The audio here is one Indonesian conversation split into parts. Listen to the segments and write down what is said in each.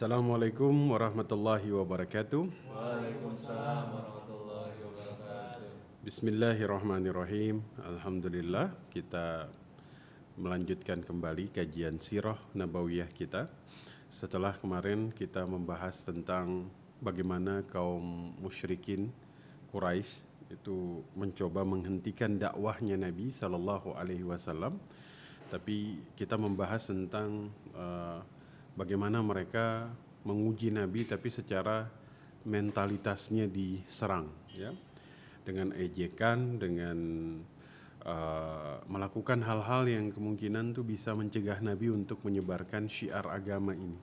Assalamualaikum warahmatullahi wabarakatuh. Waalaikumsalam warahmatullahi wabarakatuh. Bismillahirrahmanirrahim. Alhamdulillah kita melanjutkan kembali kajian sirah nabawiyah kita. Setelah kemarin kita membahas tentang bagaimana kaum musyrikin Quraisy itu mencoba menghentikan dakwahnya Nabi Sallallahu Alaihi Wasallam. Tapi kita membahas tentang bagaimana mereka menguji Nabi tapi secara mentalitasnya diserang, ya, dengan ejekan, dengan melakukan hal-hal yang kemungkinan tuh bisa mencegah Nabi untuk menyebarkan syiar agama ini.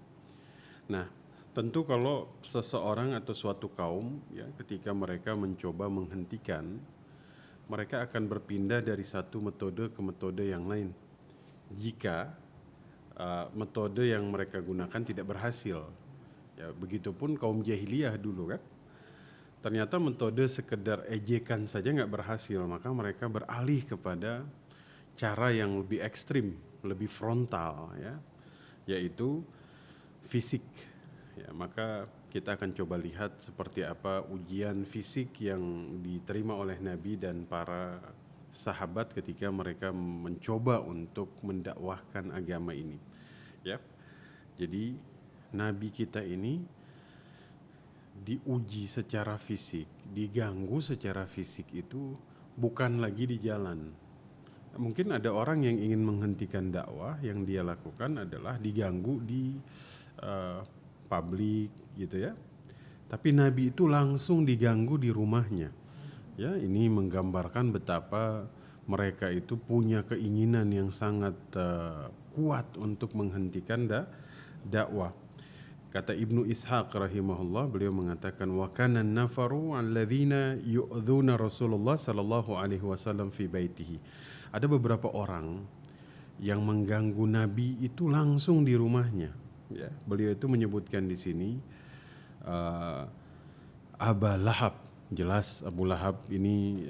Nah, tentu kalau seseorang atau suatu kaum, ya, ketika mereka mencoba menghentikan, mereka akan berpindah dari satu metode ke metode yang lain. Jika metode yang mereka gunakan tidak berhasil, ya, begitupun kaum jahiliyah dulu kan, ternyata metode sekedar ejekan saja nggak berhasil, maka mereka beralih kepada cara yang lebih ekstrim, lebih frontal, ya, yaitu fisik. Ya, maka kita akan coba lihat seperti apa ujian fisik yang diterima oleh Nabi dan para sahabat ketika mereka mencoba untuk mendakwahkan agama ini, ya. Jadi Nabi kita ini diuji secara fisik, diganggu secara fisik itu bukan lagi di jalan. Mungkin ada orang yang ingin menghentikan dakwah, yang dia lakukan adalah diganggu di publik gitu, ya. Tapi Nabi itu langsung diganggu di rumahnya. Ya, ini menggambarkan betapa mereka itu punya keinginan yang sangat kuat untuk menghentikan dakwah. Kata Ibnu Ishaq rahimahullah, beliau mengatakan wa kana nafaru alladzina yu'dzuna Rasulullah sallallahu alaihi wasallam fi baitihi. Ada beberapa orang yang mengganggu Nabi itu langsung di rumahnya, ya. Beliau itu menyebutkan di sini Aba Lahab. Jelas Abu Lahab ini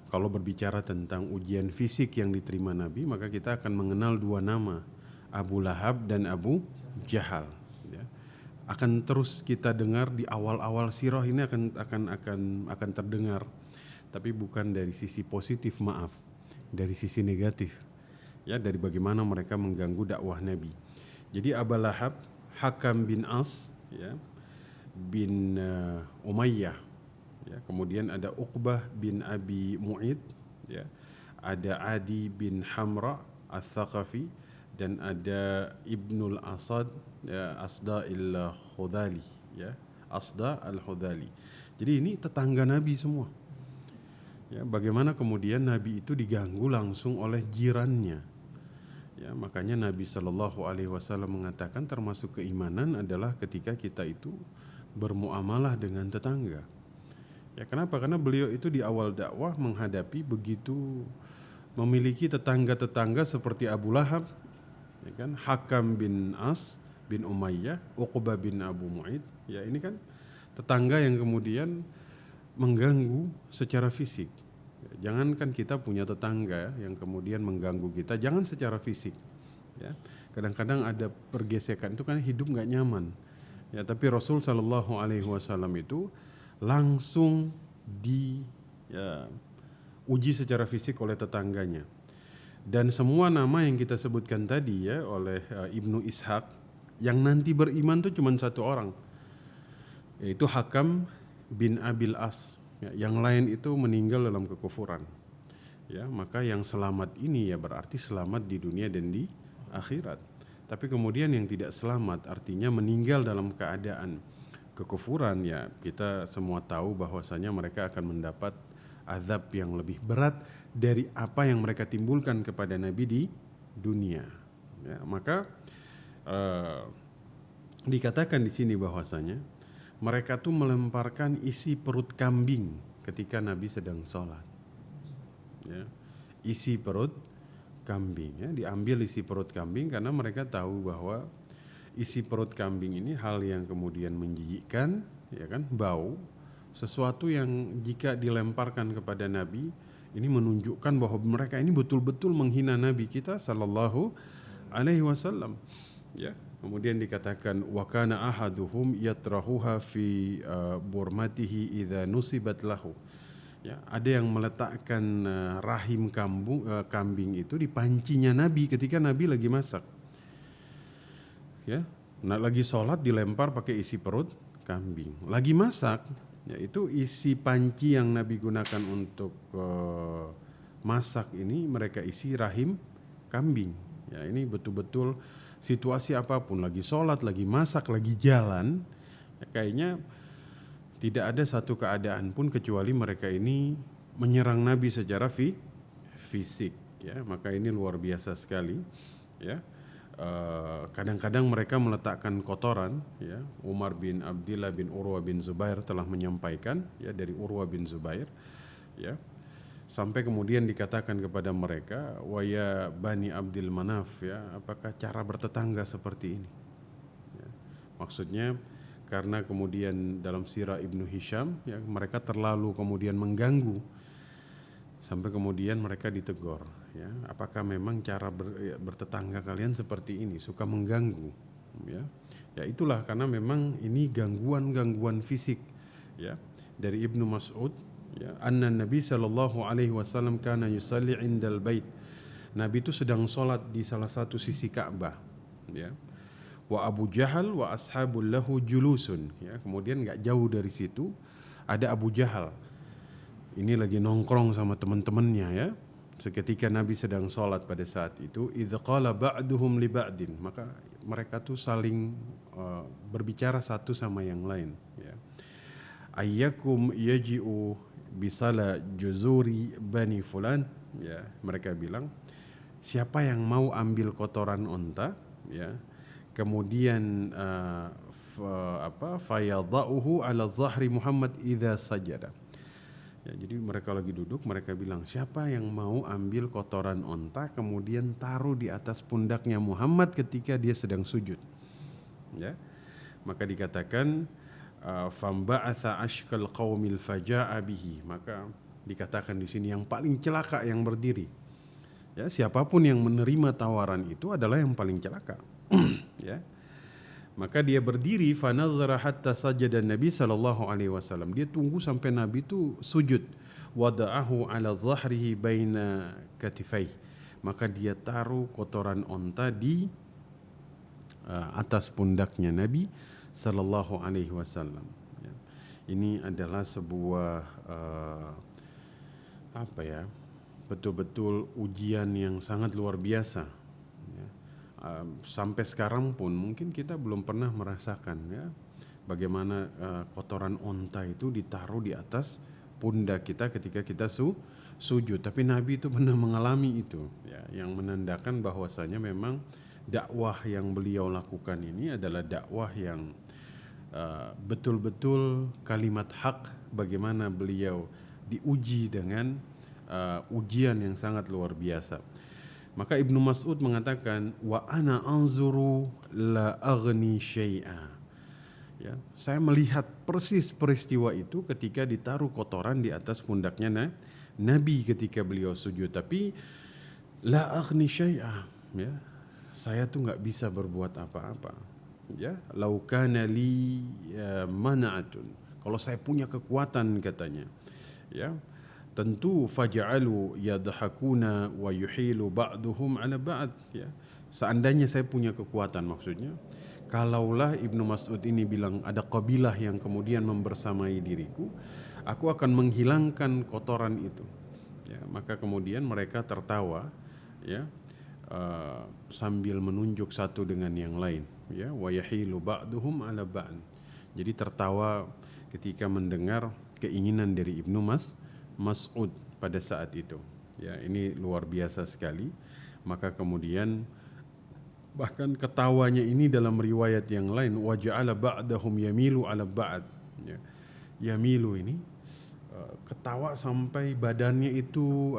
kalau berbicara tentang ujian fisik yang diterima Nabi, maka kita akan mengenal dua nama, Abu Lahab dan Abu Jahal, ya. Akan terus kita dengar di awal-awal sirah ini akan terdengar, tapi bukan dari sisi positif, maaf, dari sisi negatif, ya, dari bagaimana mereka mengganggu dakwah Nabi. Jadi Abu Lahab, Hakam bin As, ya, bin Umayyah, ya, kemudian ada Uqbah bin Abi Mu'id, ya, ada Adi bin Hamra Al-Thaqafi, dan ada Ibnul Asad, ya, Asda al-Khudali, ya, Asda al-Khudali. Jadi ini tetangga Nabi semua, ya. Bagaimana kemudian Nabi itu diganggu langsung oleh jirannya, ya. Makanya Nabi Shallallahu Alaihi Wasallam mengatakan termasuk keimanan adalah ketika kita itu bermuamalah dengan tetangga. Ya, kenapa? Karena beliau itu di awal dakwah menghadapi begitu memiliki tetangga-tetangga seperti Abu Lahab, ya kan, Hakam bin As bin Umayyah, Uqbah bin Abu Mu'id, ya, ini kan tetangga yang kemudian mengganggu secara fisik. Ya, jangankan kita punya tetangga yang kemudian mengganggu kita, jangan secara fisik, ya. Kadang-kadang ada pergesekan itu kan hidup nggak nyaman, ya. Tapi Rasul Shallallahu Alaihi Wasallam itu langsung uji secara fisik oleh tetangganya. Dan semua nama yang kita sebutkan tadi, ya, oleh Ibnu Ishaq, yang nanti beriman itu cuma satu orang, yaitu Hakam bin Abil As, ya. Yang lain itu meninggal dalam kekufuran, ya. Maka yang selamat ini ya berarti selamat di dunia dan di akhirat. Tapi kemudian yang tidak selamat artinya meninggal dalam keadaan kekufuran, ya, kita semua tahu bahwasanya mereka akan mendapat azab yang lebih berat dari apa yang mereka timbulkan kepada Nabi di dunia, ya. Maka dikatakan di sini bahwasanya mereka tuh melemparkan isi perut kambing ketika Nabi sedang sholat, ya. Isi perut kambing, ya, diambil isi perut kambing karena mereka tahu bahwa isi perut kambing ini hal yang kemudian menjijikkan, ya kan, bau, sesuatu yang jika dilemparkan kepada Nabi ini menunjukkan bahwa mereka ini betul-betul menghina Nabi kita Sallallahu Alaihi Wasallam, ya. Kemudian dikatakan wa kana ahaduhum yatrahuha fi burmatihi idza nusibat lahu. Ya, ada yang meletakkan rahim kambing itu di pancinya Nabi ketika Nabi lagi masak. Ya, lagi sholat dilempar pakai isi perut kambing. Lagi masak, ya itu isi panci yang Nabi gunakan untuk masak ini mereka isi rahim kambing. Ya, ini betul-betul situasi apapun, lagi sholat, lagi masak, lagi jalan, ya, kayaknya tidak ada satu keadaan pun kecuali mereka ini menyerang Nabi secara fisik. Ya, maka ini luar biasa sekali. Ya, kadang-kadang mereka meletakkan kotoran. Ya, Umar bin Abdillah bin Urwa bin Zubair telah menyampaikan, ya, dari Urwa bin Zubair, ya, sampai kemudian dikatakan kepada mereka, waya Bani Abdil Manaf, ya, apakah cara bertetangga seperti ini? Ya, maksudnya karena kemudian dalam sirah Ibnu Hisham, ya, mereka terlalu kemudian mengganggu sampai kemudian mereka ditegur, ya, apakah memang cara bertetangga kalian seperti ini, suka mengganggu, ya. Ya itulah, karena memang ini gangguan fisik, ya. Dari Ibnu Mas'ud, ya, anna Nabi sallallahu alaihi wasallam kana yusalli indal bait. Nabi itu sedang sholat di salah satu sisi Ka'bah, ya. Wa Abu Jahal wa ashabul lahu julusun, ya. Kemudian enggak jauh dari situ ada Abu Jahal. Ini lagi nongkrong sama teman-temannya, ya. Seketika Nabi sedang sholat pada saat itu, idz qala ba'duhum li ba'din, maka mereka tuh saling berbicara satu sama yang lain, ya. Ayyakum yaji'u bisala juzuri bani fulan, ya, mereka bilang, siapa yang mau ambil kotoran onta, ya, kemudian fayadha'uhu ala zahri Muhammad idza sajada. Ya, jadi mereka lagi duduk, mereka bilang, siapa yang mau ambil kotoran onta kemudian taruh di atas pundaknya Muhammad ketika dia sedang sujud, ya. Maka dikatakan famba'atha ashkal qaumil faja'a bihi, maka dikatakan di sini yang paling celaka yang berdiri. Ya, siapapun yang menerima tawaran itu adalah yang paling celaka. Ya. Maka dia berdiri, fanazara hatta sajada Nabi sallallahu alaihi wasallam. Dia tunggu sampai Nabi itu sujud. Wada'ahu ala zahrihi baina katifai. Maka dia taruh kotoran onta di atas pundaknya Nabi sallallahu alaihi wasallam. Ya. Ini adalah sebuah betul-betul ujian yang sangat luar biasa. Ya. Sampai sekarang pun mungkin kita belum pernah merasakan, ya, bagaimana kotoran onta itu ditaruh di atas pundak kita ketika kita sujud. Tapi Nabi itu pernah mengalami itu, ya, yang menandakan bahwasanya memang dakwah yang beliau lakukan ini adalah dakwah yang betul-betul kalimat hak, bagaimana beliau diuji dengan ujian yang sangat luar biasa. Maka Ibnu Mas'ud mengatakan, wa ana anzuru la aghni syai'a. Ya, saya melihat persis peristiwa itu ketika ditaruh kotoran di atas pundaknya Nabi ketika beliau sujud, tapi la aghni syai'a, ya, saya tuh nggak bisa berbuat apa-apa. Ya, lau kana li mana'atun, kalau saya punya kekuatan, katanya, ya, tentu faja'alu yadhakuna wa yuhilu ba'duhum ala ba'd, ya. Seandainya saya punya kekuatan, maksudnya kalaulah Ibnu Mas'ud ini bilang ada kabilah yang kemudian membersamai diriku, aku akan menghilangkan kotoran itu, ya. Maka kemudian mereka tertawa, ya, sambil menunjuk satu dengan yang lain, ya, wa yahilu ba'duhum ala ba'd. Jadi tertawa ketika mendengar keinginan dari Ibnu Mas'ud pada saat itu. Ya, ini luar biasa sekali. Maka kemudian bahkan ketawanya ini dalam riwayat yang lain, waja'ala ba'dahum yamilu ala ba'd. Ya. Yamilu ini ketawa sampai badannya itu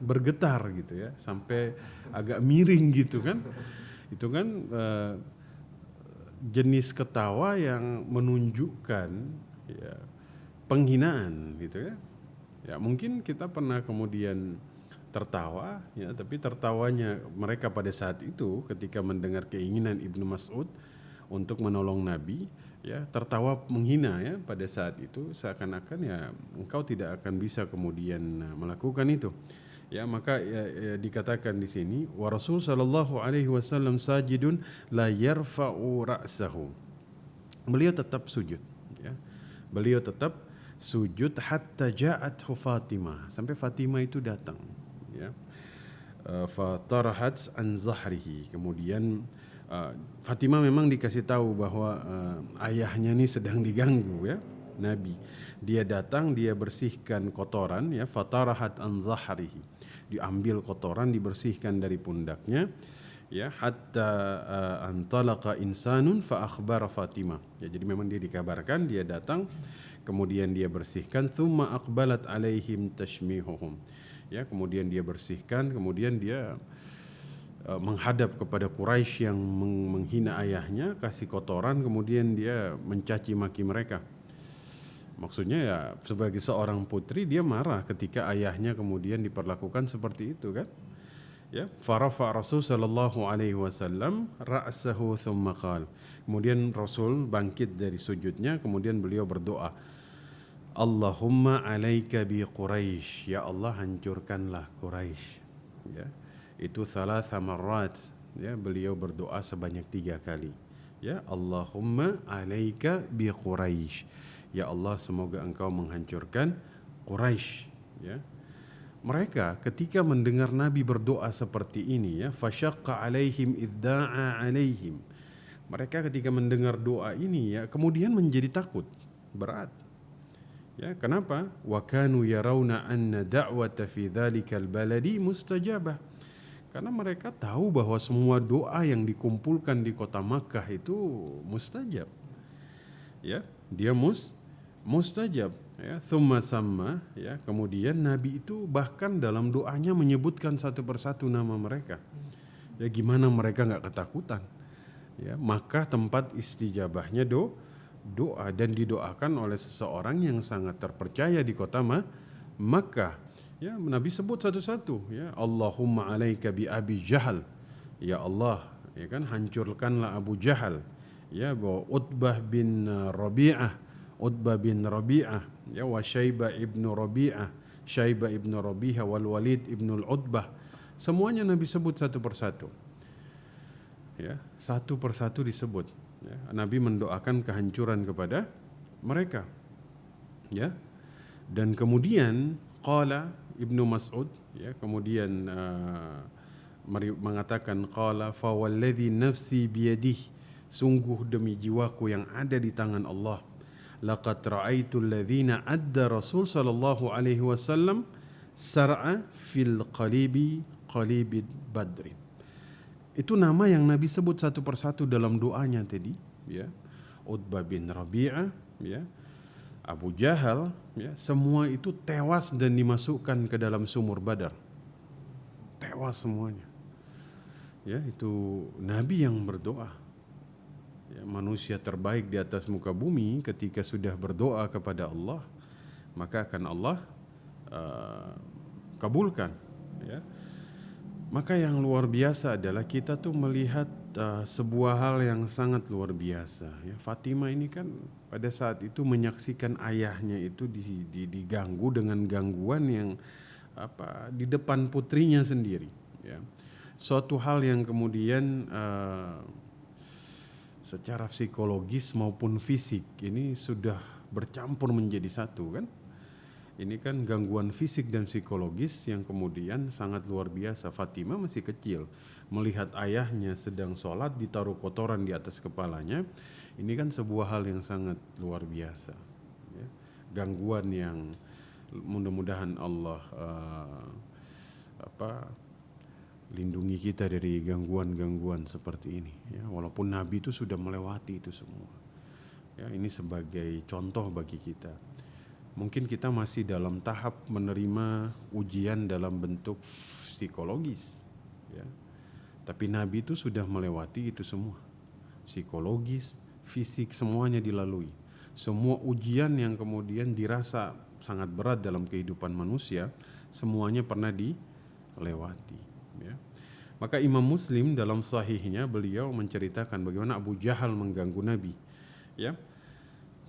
bergetar gitu, ya, sampai agak miring gitu kan. Itu kan jenis ketawa yang menunjukkan, ya, penghinaan gitu, ya. Ya, mungkin kita pernah kemudian tertawa, ya, tapi tertawanya mereka pada saat itu ketika mendengar keinginan Ibnu Mas'ud untuk menolong Nabi, ya, tertawa menghina, ya, pada saat itu seakan-akan ya engkau tidak akan bisa kemudian melakukan itu. Ya, maka dikatakan di sini wa Rasul sallallahu alaihi wasallam sajidun la yarfa'u ra'sahu. Beliau tetap sujud, ya. Beliau tetap sujud hatta ja'athu Fatimah, sampai Fatimah itu datang, ya. Fatarahat an zahrihi. Kemudian Fatimah memang dikasih tahu bahwa ayahnya ini sedang diganggu, ya, Nabi. Dia datang, dia bersihkan kotoran, ya, fatarahat an zahrihi. Diambil kotoran, dibersihkan dari pundaknya, ya, hatta antalaqa insanun fa akhbara Fatimah. Ya, jadi memang dia dikabarkan, dia datang, kemudian dia bersihkan, thumma aqbalat alaihim tashmihuhum. Ya, kemudian dia bersihkan, kemudian dia menghadap kepada Quraisy yang menghina ayahnya, kasih kotoran, kemudian dia mencaci maki mereka. Maksudnya ya sebagai seorang putri dia marah ketika ayahnya kemudian diperlakukan seperti itu, kan? Ya, farafa Rasul sallallahu alaihi wasallam ra'sahu thumma qala. Kemudian Rasul bangkit dari sujudnya, kemudian beliau berdoa, Allahumma alaika bi Quraisy, ya Allah hancurkanlah Quraisy. Ya, itu thalatha marrat, ya, beliau berdoa sebanyak 3 kali. Ya, Allahumma alaika bi Quraisy, ya Allah semoga engkau menghancurkan Quraisy, ya. Mereka ketika mendengar Nabi berdoa seperti ini, ya, fasyaqqa alaihim idda'a alaihim. Mereka ketika mendengar doa ini, ya, kemudian menjadi takut, berat. Ya, kenapa? Wa kanu yarawna anna da'wata fi dzalikal baladi mustajabah. Karena mereka tahu bahwa semua doa yang dikumpulkan di kota Makkah itu mustajab. Ya, dia mustajab, ya. Thumma samma, ya, kemudian Nabi itu bahkan dalam doanya menyebutkan satu persatu nama mereka. Ya, gimana mereka nggak ketakutan? Ya, maka tempat istijabahnya doa, dan didoakan oleh seseorang yang sangat terpercaya di kota Makkah. Ya, Nabi sebut satu-satu, ya, Allahumma alaika bi Abi Jahal, ya Allah, ya kan, hancurkanlah Abu Jahal, ya, bahwa Utbah bin Rabi'ah, ya, wa Syaibah ibnu Rabi'ah wal Walid ibnu Utbah. Semuanya Nabi sebut satu persatu. Ya, satu persatu disebut. Ya, Nabi mendoakan kehancuran kepada mereka. Ya. Dan kemudian qala Ibnu Mas'ud, ya, kemudian mengatakan qala fa walladzi nafsi biyadihi, sungguh demi jiwaku yang ada di tangan Allah, laqad ra'aitul ladzina adda Rasul sallallahu alaihi wasallam sar'a fil qalibi badri. Itu nama yang Nabi sebut satu persatu dalam doanya tadi, ya. Utbah bin Rabi'ah, ya, Abu Jahal, ya, semua itu tewas dan dimasukkan ke dalam sumur Badar. Tewas semuanya. Ya, itu Nabi yang berdoa. Ya, manusia terbaik di atas muka bumi ketika sudah berdoa kepada Allah, maka akan Allah kabulkan, ya. Maka yang luar biasa adalah kita tuh melihat sebuah hal yang sangat luar biasa. Ya, Fatimah ini kan pada saat itu menyaksikan ayahnya itu diganggu dengan gangguan yang di depan putrinya sendiri. Ya, suatu hal yang kemudian secara psikologis maupun fisik ini sudah bercampur menjadi satu, kan? Ini kan gangguan fisik dan psikologis yang kemudian sangat luar biasa. Fatimah masih kecil, melihat ayahnya sedang sholat ditaruh kotoran di atas kepalanya. Ini kan sebuah hal yang sangat luar biasa, ya. Gangguan yang mudah-mudahan Allah lindungi kita dari gangguan-gangguan seperti ini, ya. Walaupun Nabi itu sudah melewati itu semua, ya, ini sebagai contoh bagi kita. Mungkin kita masih dalam tahap menerima ujian dalam bentuk psikologis, ya. Tapi Nabi itu sudah melewati itu semua, psikologis, fisik, semuanya dilalui. Semua ujian yang kemudian dirasa sangat berat dalam kehidupan manusia, semuanya pernah lewati, ya. Maka Imam Muslim dalam sahihnya beliau menceritakan bagaimana Abu Jahal mengganggu Nabi, ya.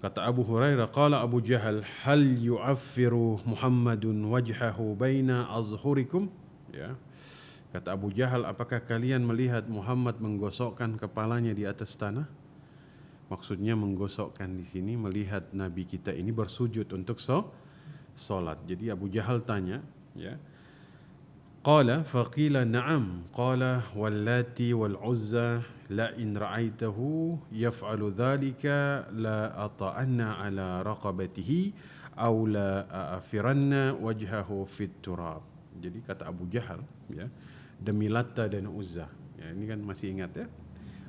Kata Abu Hurairah, qala Abu Jahal, hal yu'affiru Muhammadun wajhahu baina azhurikum, ya. Kata Abu Jahal, apakah kalian melihat Muhammad menggosokkan kepalanya di atas tanah? Maksudnya menggosokkan di sini melihat Nabi kita ini bersujud untuk solat. Jadi Abu Jahal tanya, ya. Qala faqila na'am, qala wallati wal uzza la in ra'aitahu yaf'alu dhalika la ata'anna ala raqabatihi aw la a'firanna wajhahu fit turab. Jadi kata Abu Jahal, ya, demi Latta dan Uzza. Ya, ini kan masih ingat ya,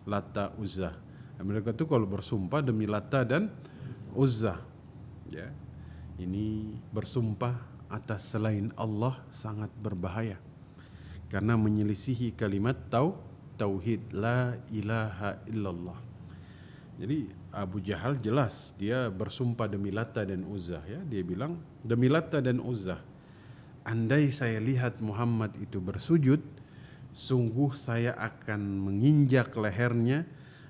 Latta Uzza. Mereka tuh kalau bersumpah demi Latta dan Uzza, ya, ini bersumpah atas selain Allah sangat berbahaya karena menyelisihi kalimat tauhid la ilaha illallah. Jadi Abu Jahal jelas dia bersumpah demi Latta dan Uzza, ya. Dia bilang demi Latta dan Uzza, andai saya lihat Muhammad itu bersujud, sungguh saya akan menginjak lehernya,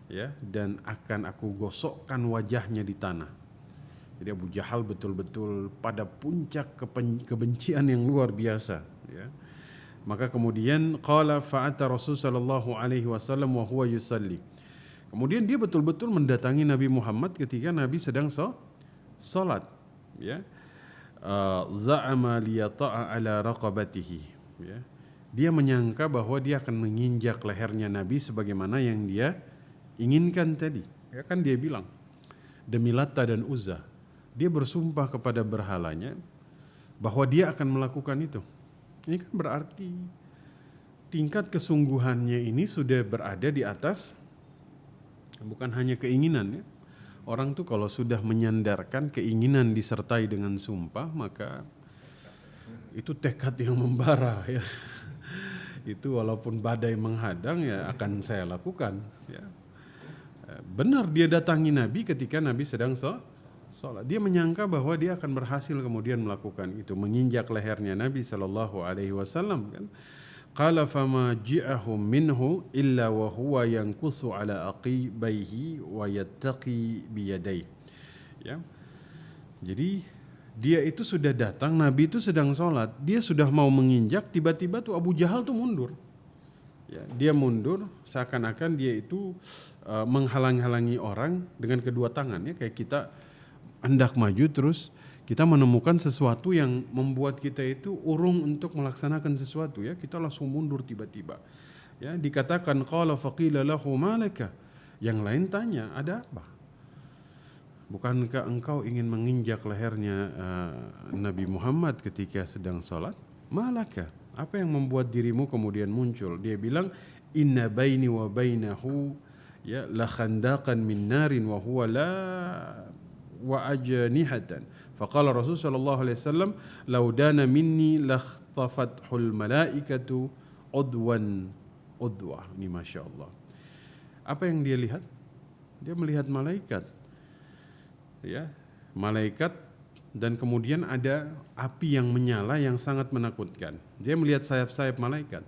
ya, dan akan aku gosokkan wajahnya di tanah. Jadi Abu Jahal betul-betul pada puncak kebencian yang luar biasa, ya. Maka kemudian qala fa'ata Rasul sallallahu alaihi wasallam wa huwa yusalli. Kemudian dia betul-betul mendatangi Nabi Muhammad ketika Nabi sedang salat, ya. Za'ama liyata'a ala raqabatihi, ya. Dia menyangka bahwa dia akan menginjak lehernya Nabi sebagaimana yang dia inginkan tadi. Ya kan dia bilang demi Latta dan Uzza. Dia bersumpah kepada berhalanya bahwa dia akan melakukan itu. Ini kan berarti tingkat kesungguhannya ini sudah berada di atas bukan hanya keinginan, ya. Orang tuh kalau sudah menyandarkan keinginan disertai dengan sumpah, maka itu tekad yang membara, ya. Itu walaupun badai menghadang, ya akan saya lakukan, ya. Benar dia datangi Nabi ketika Nabi sedang sholat. Dia menyangka bahwa dia akan berhasil kemudian melakukan itu, menginjak lehernya Nabi sallallahu alaihi wasallam, kan. Qala fama ji'ahum minhu illa wa huwa yankusu ala aqibaihi wa yattaqi biyadai. Ya. Jadi dia itu sudah datang, Nabi itu sedang sholat, dia sudah mau menginjak, tiba-tiba tuh Abu Jahal tuh mundur. Ya, dia mundur seakan-akan dia itu menghalang-halangi orang dengan kedua tangan, ya, kayak kita hendak maju terus kita menemukan sesuatu yang membuat kita itu urung untuk melaksanakan sesuatu, ya, kita langsung mundur tiba-tiba. Ya, dikatakan qala faqila lahu malaka. Yang lain tanya, ada apa? Bukankah engkau ingin menginjak lehernya Nabi Muhammad ketika sedang salat? Malaka, apa yang membuat dirimu kemudian muncul? Dia bilang inna baini wa bainahu, ya, la khandaqan min narin wa huwa la wa ajnihatan. Faqala Rasul sallallahu alaihi wasallam, "Law dana minni lakhtafathul malaikatu udwan udwa." Ini Masya Allah. Apa yang dia lihat? Dia melihat malaikat, ya, malaikat, dan kemudian ada api yang menyala yang sangat menakutkan. Dia melihat sayap-sayap malaikat.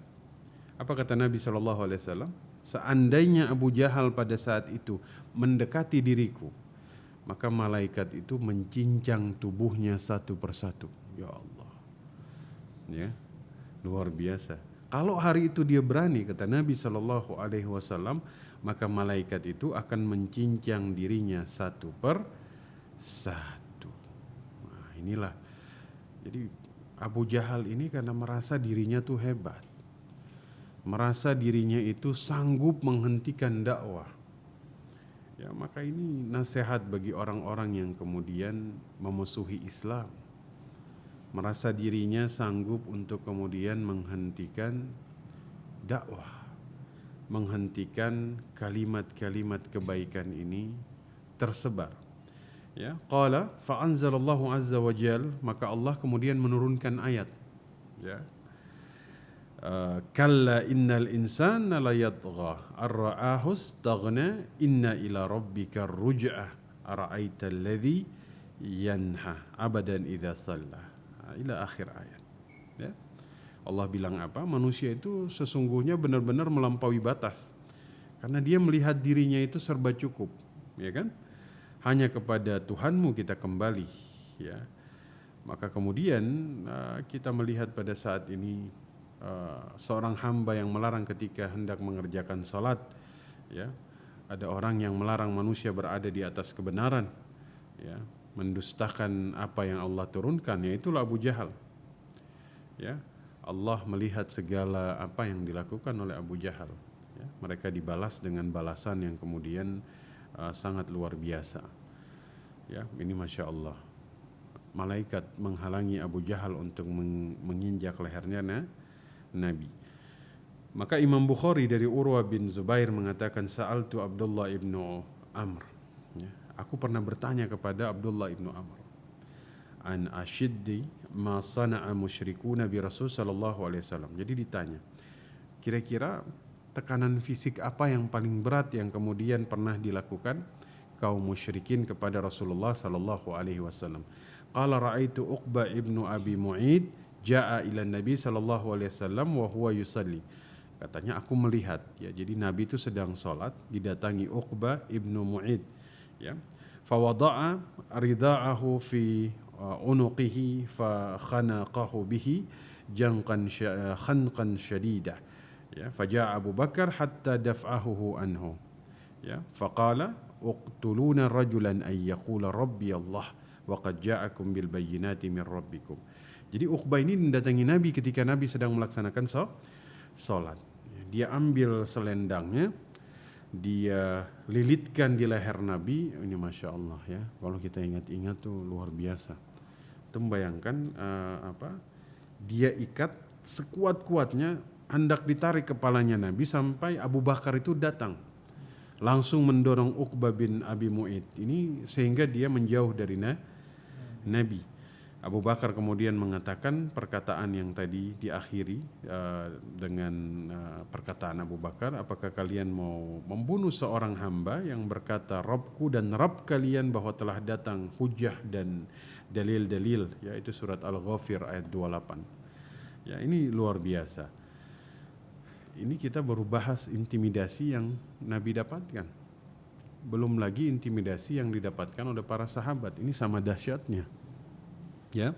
Apa kata Nabi sallallahu alaihi wasallam? Seandainya Abu Jahal pada saat itu mendekati diriku, maka malaikat itu mencincang tubuhnya satu persatu. Ya Allah, ya, luar biasa. Kalau hari itu dia berani, kata Nabi sallallahu alaihi wasallam, maka malaikat itu akan mencincang dirinya satu per satu. Nah, inilah. Jadi Abu Jahal ini karena merasa dirinya tuh hebat, merasa dirinya itu sanggup menghentikan dakwah. Ya, maka ini nasihat bagi orang-orang yang kemudian memusuhi Islam, merasa dirinya sanggup untuk kemudian menghentikan dakwah, menghentikan kalimat-kalimat kebaikan ini tersebar. Ya, qala fa anzalallahu azza wa jal, maka Allah kemudian menurunkan ayat, ya. Kalla innal insana la yatgha ar-ra'ahu istaghna inna ila rabbika ruj'ah ara'aita alladhi yanha abadan idza shalla, ila akhir ayat, ya. Allah bilang apa? Manusia itu sesungguhnya benar-benar melampaui batas. Karena dia melihat dirinya itu serba cukup, ya kan? Hanya kepada Tuhanmu kita kembali, ya. Maka kemudian kita melihat pada saat ini seorang hamba yang melarang ketika hendak mengerjakan salat, ya. Ada orang yang melarang manusia berada di atas kebenaran, ya, mendustakan apa yang Allah turunkan, yaitulah Abu Jahal. Ya, Allah melihat segala apa yang dilakukan oleh Abu Jahal. Ya, mereka dibalas dengan balasan yang kemudian sangat luar biasa. Ya, ini masya Allah. Malaikat menghalangi Abu Jahal untuk menginjak lehernya Nabi. Maka Imam Bukhari dari Urwa bin Zubair mengatakan Sa'altu Abdullah ibnu Amr. Ya, aku pernah bertanya kepada Abdullah ibnu Amr. An ashiddi ma sana'a musyrikuna bi Rasul sallallahu alaihi wasallam. Jadi ditanya, kira-kira tekanan fisik apa yang paling berat yang kemudian pernah dilakukan kaum musyrikin kepada Rasulullah sallallahu alaihi wasallam? Qala ra'aitu Uqbah ibnu Abi Mu'id jaa ila Nabi sallallahu alaihi wasallam wa huwa yusalli. Katanya aku melihat, ya, jadi Nabi itu sedang salat, didatangi Uqbah ibnu Mu'id, ya. Fa wada'a rida'ahu fi unuqihi fa khanaqahu bihi khanqan syadidah. Ya, faja'a Abu Bakar hatta daf'ahu anhu. Ya, faqala uqtuluna rajulan ay yaqula rabbi Allah wa qad ja'akum bil bayyinati min rabbikum. Jadi Uqbah ini mendatangi Nabi ketika Nabi sedang melaksanakan salat. Dia ambil selendangnya, dia lilitkan di leher Nabi. Ini masya Allah, ya. Kalau kita ingat-ingat tuh luar biasa. Itu membayangkan dia ikat sekuat-kuatnya, hendak ditarik kepalanya Nabi sampai Abu Bakar itu datang, langsung mendorong Uqbah bin Abi Mu'id ini sehingga dia menjauh dari Nabi. Abu Bakar kemudian mengatakan perkataan yang tadi diakhiri dengan perkataan Abu Bakar, apakah kalian mau membunuh seorang hamba yang berkata Rabbku dan Rabb kalian bahwa telah datang hujah dan dalil-dalil, yaitu surat Al-Ghafir ayat 28. Ya, ini luar biasa. Ini kita baru bahas intimidasi yang Nabi dapatkan. Belum lagi intimidasi yang didapatkan oleh para sahabat. Ini sama dahsyatnya. Ya.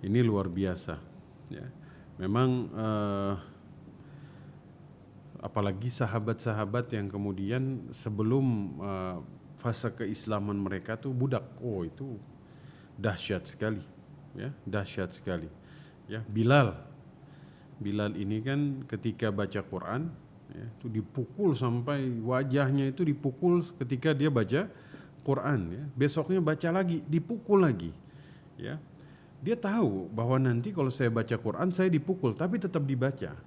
Ini luar biasa, ya. Memang apalagi sahabat-sahabat yang kemudian sebelum fase keislaman mereka tuh budak. Oh, itu dahsyat sekali, ya, dahsyat sekali. Ya, Bilal ini kan ketika baca Quran, ya, itu dipukul sampai wajahnya itu dipukul ketika dia baca Quran, ya. Besoknya baca lagi, dipukul lagi, ya. Dia tahu bahwa nanti kalau saya baca Quran saya dipukul, tapi tetap dibaca,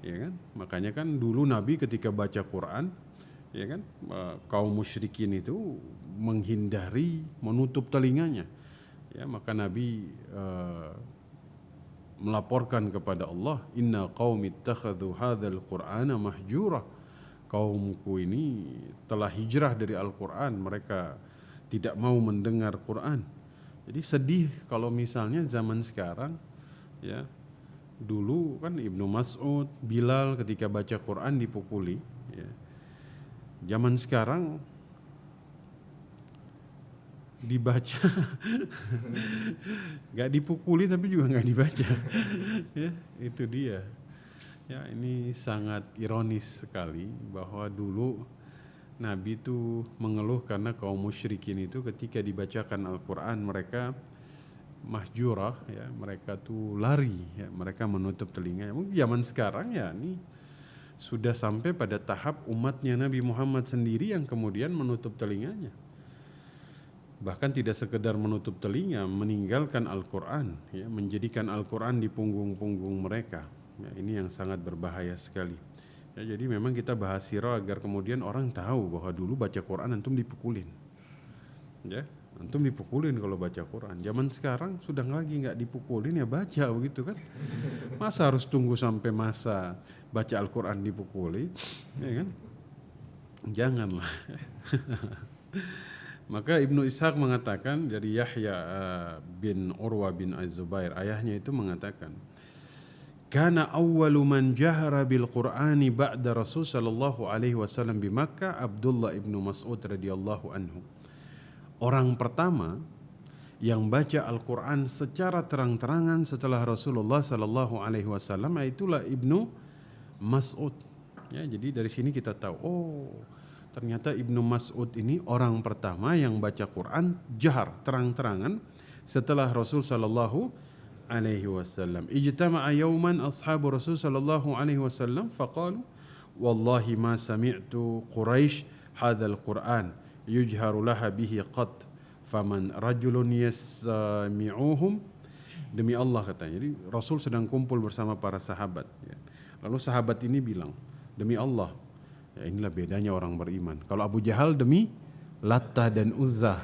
ya kan? Makanya kan dulu Nabi ketika baca Quran, ya kan, kaum musyrikin itu menghindari, menutup telinganya, ya. Maka Nabi melaporkan kepada Allah, inna qaumi ittakhadhu hadzal qur'ana mahjura. Kaumku ini telah hijrah dari Al-Qur'an, mereka tidak mau mendengar Quran. Jadi sedih kalau misalnya zaman sekarang, ya, dulu kan Ibnu Mas'ud, Bilal ketika baca Quran dipukuli, ya. Zaman sekarang dibaca nggak dipukuli tapi juga nggak dibaca. Ya, itu dia. Ya, ini sangat ironis sekali bahwa dulu Nabi itu mengeluh karena kaum musyrikin itu ketika dibacakan Al-Quran mereka mahjurah, ya, mereka tuh lari, ya, mereka menutup telinganya. Mungkin zaman sekarang ya ini sudah sampai pada tahap umatnya Nabi Muhammad sendiri yang kemudian menutup telinganya. Bahkan tidak sekedar menutup telinga, meninggalkan Al-Quran, ya, menjadikan Al-Quran di punggung-punggung mereka. Ya, ini yang sangat berbahaya sekali. Ya, jadi memang kita bahas sirah agar kemudian orang tahu bahwa dulu baca Quran antum dipukulin. Ya, antum dipukulin kalau baca Quran. Zaman sekarang sudah lagi nggak dipukulin, ya baca begitu kan. Masa harus tunggu sampai masa baca Al-Quran dipukuli, ya kan? Janganlah. Maka Ibnu Ishaq mengatakan dari Yahya bin Urwa bin Az-Zubair, ayahnya itu mengatakan, kana awwalu man jahara bil Qur'ani ba'da Rasul sallallahu alaihi wasallam di Makkah Abdullah ibnu Mas'ud radhiyallahu anhu. Orang pertama yang baca Al-Quran secara terang-terangan setelah Rasulullah sallallahu alaihi wasallam itulah Ibnu Mas'ud. Ya, jadi dari sini kita tahu, oh ternyata Ibnu Mas'ud ini orang pertama yang baca Quran jahar terang-terangan setelah Rasul sallallahu alaihi wasallam. Ijtama'a yawman ashabu Rasul sallallahu alaihi wasallam faqalu wallahi ma sami'tu Quraisy hadzal Qur'an yujharu laha bihi qat faman rajulun yasmi'uhum. Demi Allah katanya. Jadi Rasul sedang kumpul bersama para sahabat ya. Lalu sahabat ini bilang, demi Allah, ya inilah bedanya orang beriman. Kalau Abu Jahal demi Latta dan Uzza.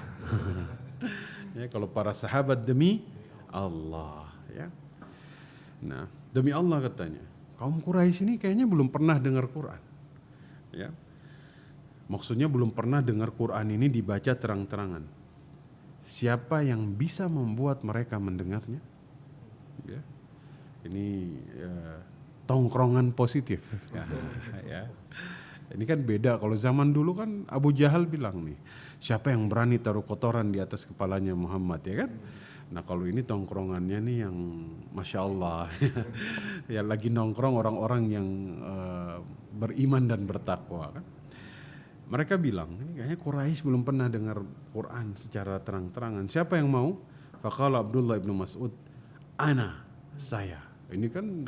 Ya, kalau para sahabat demi Allah ya. Nah, demi Allah katanya, kaum Quraisy ini kayaknya belum pernah dengar Quran. Ya. Maksudnya belum pernah dengar Quran ini dibaca terang-terangan. Siapa yang bisa membuat mereka mendengarnya? Ya. Ini tongkrongan positif. Ya. Ini kan beda. Kalau zaman dulu kan Abu Jahal bilang nih, siapa yang berani taruh kotoran di atas kepalanya Muhammad, ya kan? Nah kalau ini tongkrongannya nih yang Masya Allah. Ya lagi nongkrong orang-orang yang beriman dan bertakwa kan. Mereka bilang, ini kayaknya Quraisy belum pernah dengar Quran secara terang-terangan. Siapa yang mau? Faqala Abdullah ibnu Mas'ud, ana, saya. Ini kan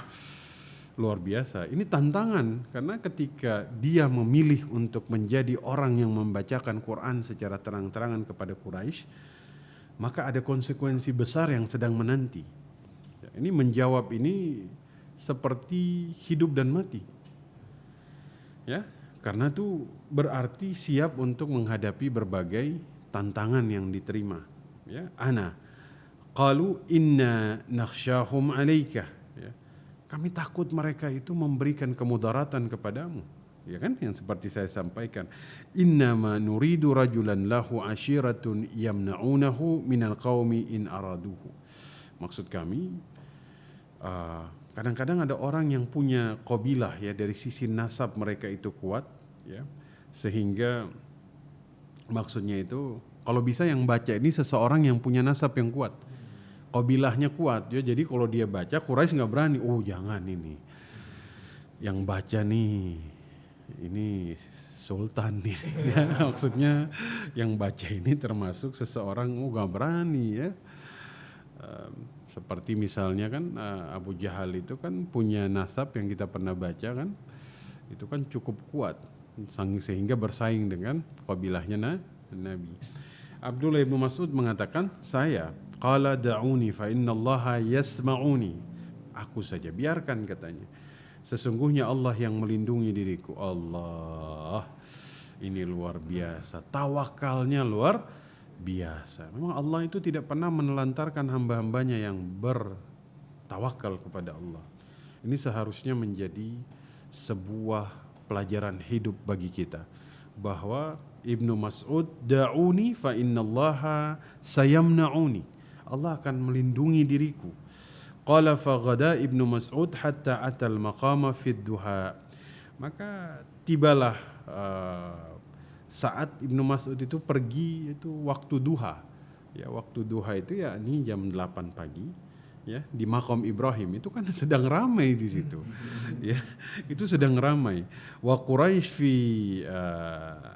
luar biasa. Ini tantangan karena ketika dia memilih untuk menjadi orang yang membacakan Quran secara terang-terangan kepada Quraisy, maka ada konsekuensi besar yang sedang menanti. Ini menjawab ini seperti hidup dan mati. Ya, karena itu berarti siap untuk menghadapi berbagai tantangan yang diterima. Ya, ana qalu inna nakhsyahum 'alaika. Ya. Kami takut mereka itu memberikan kemudaratan kepadamu. Ya kan, yang seperti saya sampaikan, innama nuridu rajulan lahu ashiratun yamna'unahu minal qaumi in araduhu. Maksud kami, kadang-kadang ada orang yang punya qabilah ya, dari sisi nasab mereka itu kuat ya, sehingga maksudnya itu kalau bisa yang baca ini seseorang yang punya nasab yang kuat, qabilahnya kuat ya. Jadi kalau dia baca Quraisy nggak berani, oh jangan ini yang baca nih, ini sultan nih. Ya, maksudnya yang baca ini termasuk seseorang, oh gak berani ya. Seperti misalnya kan Abu Jahal itu kan punya nasab yang kita pernah baca kan, itu kan cukup kuat sehingga bersaing dengan qabilahnya Nabi. Abdullah ibnu Mas'ud mengatakan, saya qala da'uni fa innallaha yasma'uni. Aku saja, biarkan katanya. Sesungguhnya Allah yang melindungi diriku. Allah, ini luar biasa. Tawakalnya luar biasa. Memang Allah itu tidak pernah menelantarkan hamba-hambanya yang bertawakal kepada Allah. Ini seharusnya menjadi sebuah pelajaran hidup bagi kita. Bahwa Ibnu Mas'ud, da'uni fa innallaha sayamna'uni. Allah akan melindungi diriku. Qala faghada Ibnu Mas'ud hatta atal maqama fid duha. Maka tibalah saat Ibnu Mas'ud itu pergi itu waktu duha. Ya, waktu duha itu ya ini jam 8 pagi ya, di Maqam Ibrahim itu kan sedang ramai di situ. Ya, itu sedang ramai. Wa Quraisy fi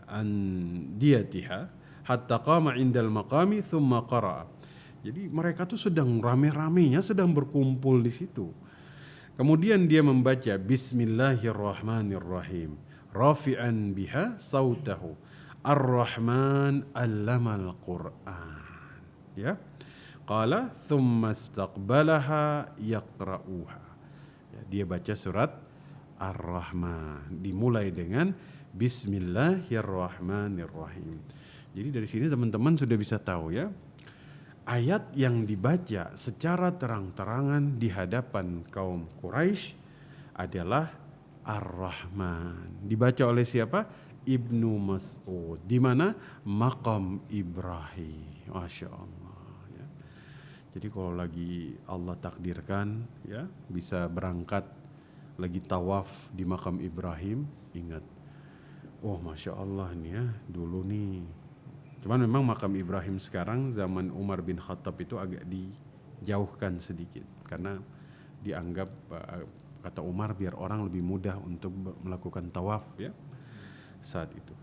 andiyatiha hatta qama 'indal maqami thumma qara'a. Jadi mereka tuh sedang rame-ramenya sedang berkumpul di situ. Kemudian dia membaca Bismillahirrahmanirrahim. Rafi'an biha sautahu. Ar-Rahman 'allamal Qur'an. Ya. Qala thumma istaqbalaha yaqra'uha. Ya, dia baca surat Ar-Rahman dimulai dengan Bismillahirrahmanirrahim. Jadi dari sini teman-teman sudah bisa tahu ya. Ayat yang dibaca secara terang-terangan di hadapan kaum Quraisy adalah Ar-Rahman. Dibaca oleh siapa? Ibnu Mas'ud. Di mana? Maqam Ibrahim. Masya Allah. Ya. Jadi kalau lagi Allah takdirkan ya bisa berangkat lagi tawaf di makam Ibrahim, ingat, oh masya Allah nih ya dulu nih. Cuman memang makam Ibrahim sekarang zaman Umar bin Khattab itu agak dijauhkan sedikit karena dianggap kata Umar biar orang lebih mudah untuk melakukan tawaf ya saat itu.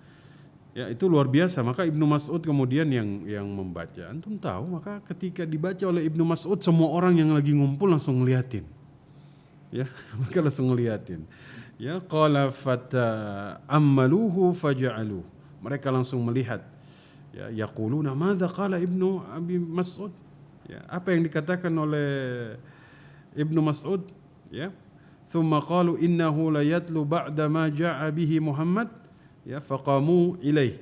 Ya itu luar biasa. Maka Ibnu Mas'ud kemudian yang membaca. Antum tahu maka ketika dibaca oleh Ibnu Mas'ud semua orang yang lagi ngumpul langsung ngeliatin. Ya, mereka langsung ngeliatin. Ya, qala fata ammaluhu faja'alu. Mereka langsung melihat. Ya, yaquluna madza qala Ibnu Abi Mas'ud. Ya, apa yang dikatakan oleh Ibnu Mas'ud? Ya. Thumma qalu innahu la yatlu ba'da ma ja'a bihi Muhammad. Ya, faqamu ilaih.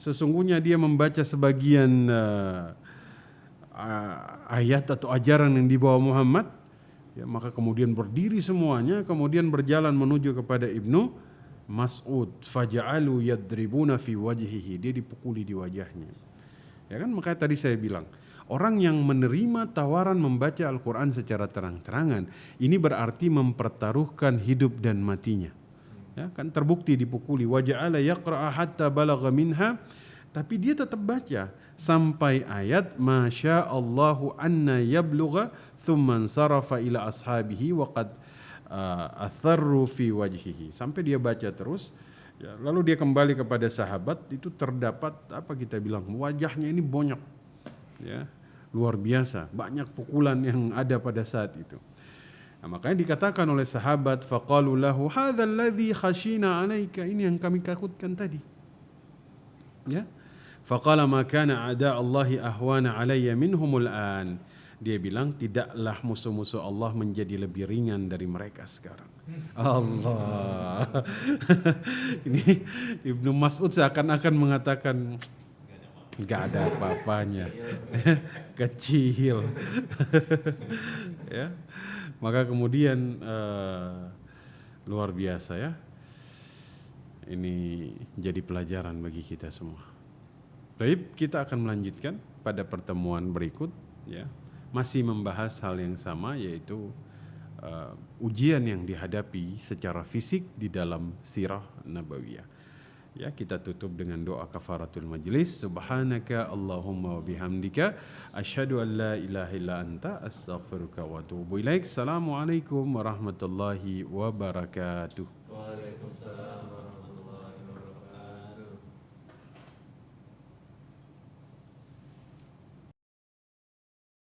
Sesungguhnya dia membaca sebagian ayat atau ajaran yang dibawa Muhammad. Ya, maka kemudian berdiri semuanya, kemudian berjalan menuju kepada Ibnu Mas'ud. Faja'alu yadribuna fi wajhihi. Dia dipukuli di wajahnya. Ya kan, makanya tadi saya bilang, orang yang menerima tawaran membaca Al-Quran secara terang-terangan, ini berarti mempertaruhkan hidup dan matinya. Ya, kan terbukti dipukuli. Waja'ala yaqra'a hatta balagha minha. Tapi dia tetap baca sampai ayat Masya Allahu anna yablugha thumma ansarafa ila ashabihi wa qad atharru fi wajhihi. Sampai dia baca terus. Ya, lalu dia kembali kepada sahabat, itu terdapat apa kita bilang, wajahnya ini bonyok. Ya, luar biasa, banyak pukulan yang ada pada saat itu. Nah, makanya dikatakan oleh sahabat, faqalu lahu hadzal ladzi khashina 'alaika, ini yang kami takutkan tadi. Ya. Faqala ma kana a'da Allahi ahwana 'alayya minhumul an. Dia bilang tidaklah musuh-musuh Allah menjadi lebih ringan dari mereka sekarang. Allah. Ini Ibnu Mas'ud seakan-akan mengatakan enggak ada apa-apanya. Kecil. Ya. Maka kemudian luar biasa ya. Ini jadi pelajaran bagi kita semua. Baik, kita akan melanjutkan pada pertemuan berikut ya. Masih membahas hal yang sama, yaitu ujian yang dihadapi secara fisik di dalam sirah nabawiyah. Ya, kita tutup dengan doa kafaratul majlis. Subhanaka Allahumma wa bihamdika asyhadu an la ilaha illa anta astaghfiruka wa atubu ilaik. Assalamualaikum warahmatullahi wabarakatuh. Waalaikumsalam.